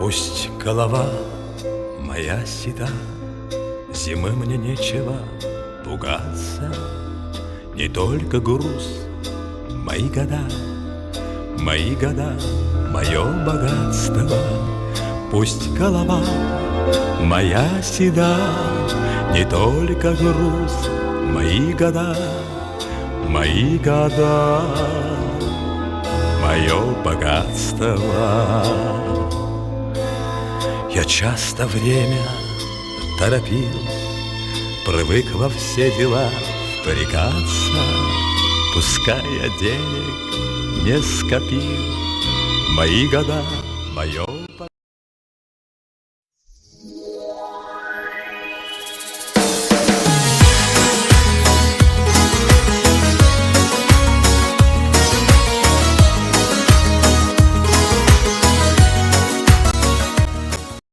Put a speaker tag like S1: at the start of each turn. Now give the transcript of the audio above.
S1: Пусть голова моя седа, зимы мне нечего пугаться. Не только груз, мои года, мое богатство. Пусть голова моя седа, не только груз, мои года, мое богатство. Я часто время торопил, привык во все дела впрягаться. Пускай я денег не скопил, мои года, мое